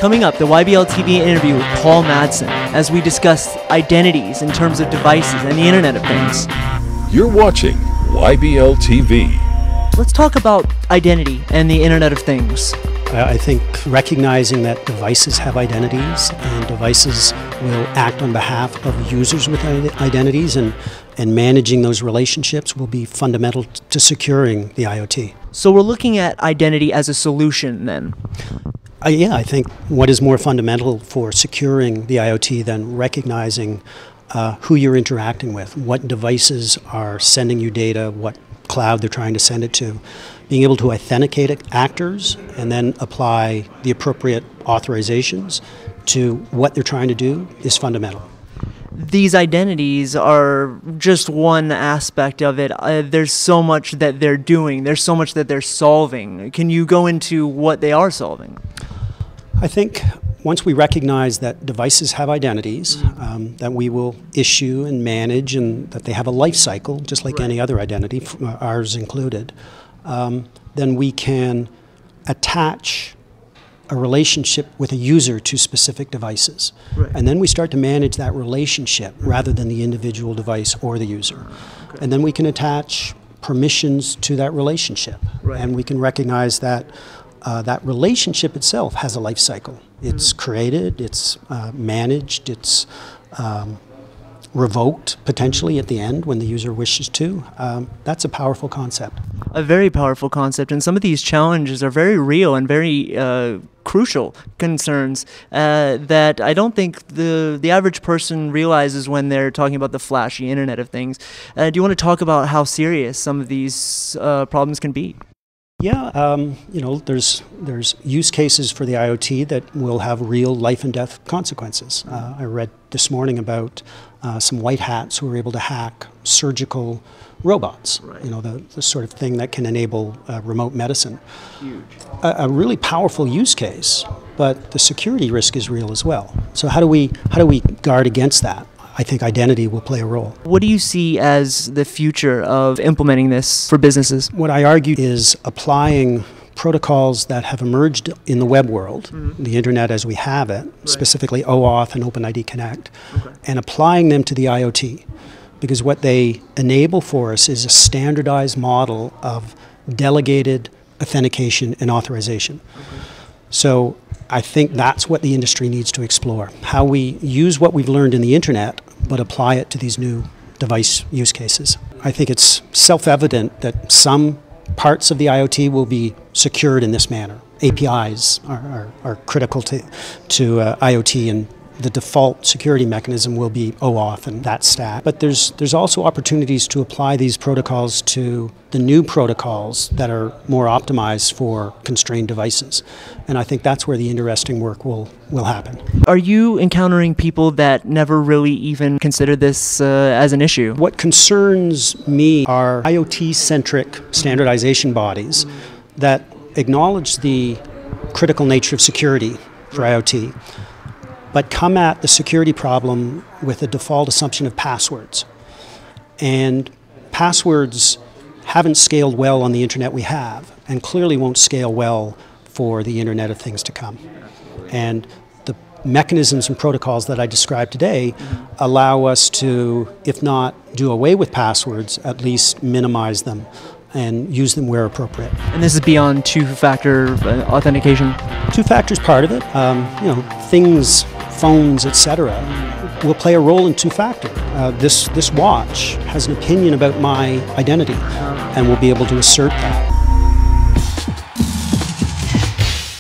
Coming up, the YBL TV interview with Paul Madsen as we discuss identities in terms of devices and the Internet of Things. You're watching YBL TV. Let's talk about identity and the Internet of Things. I think recognizing that devices have identities and devices will act on behalf of users with identities and managing those relationships will be fundamental to securing the IoT. So we're looking at identity as a solution then? Yeah, I think what is more fundamental for securing the IoT than recognizing who you're interacting with, what devices are sending you data, what cloud they're trying to send it to. Being able to authenticate actors and then apply the appropriate authorizations to what they're trying to do is fundamental. These identities are just one aspect of it. There's so much that they're doing. There's so much that they're solving. Can you go into what they are solving? I think once we recognize that devices have identities, that we will issue and manage and that they have a life cycle, just like any other identity, ours included, then we can attach a relationship with a user to specific devices. And then we start to manage that relationship rather than the individual device or the user. And then we can attach permissions to that relationship. And we can recognize that that relationship itself has a life cycle. It's created, it's managed, it's revoked potentially at the end when the user wishes to. That's a powerful concept. A very powerful concept, and some of these challenges are very real and very crucial concerns that I don't think the average person realizes when they're talking about the flashy Internet of Things. Do you want to talk about how serious some of these problems can be? Yeah, you know, there's use cases for the IoT that will have real life and death consequences. I read this morning about some white hats who were able to hack surgical robots, you know, the sort of thing that can enable remote medicine. Huge. A really powerful use case, but the security risk is real as well. So how do we guard against that? I think identity will play a role. What do you see as the future of implementing this for businesses? What I argue is applying protocols that have emerged in the web world, the internet as we have it, specifically OAuth and OpenID Connect, and applying them to the IoT. Because what they enable for us is a standardized model of delegated authentication and authorization. So I think that's what the industry needs to explore, how we use what we've learned in the internet but apply it to these new device use cases. I think it's self-evident that some parts of the IoT will be secured in this manner. APIs are critical to IoT, and the default security mechanism will be OAuth and that stack. But there's also opportunities to apply these protocols to the new protocols that are more optimized for constrained devices. And I think that's where the interesting work will happen. Are you encountering people that never really even consider this as an issue? What concerns me are IoT-centric standardization bodies that acknowledge the critical nature of security for IoT, but come at the security problem with a default assumption of passwords. And passwords haven't scaled well on the internet we have, and clearly won't scale well for the Internet of Things to come. And the mechanisms and protocols that I described today allow us to, if not do away with passwords, at least minimize them and use them where appropriate. And this is beyond two-factor authentication? Two-factor is part of it. You know, things, phones, etc., will play a role in two-factor. This watch has an opinion about my identity, and we'll be able to assert that.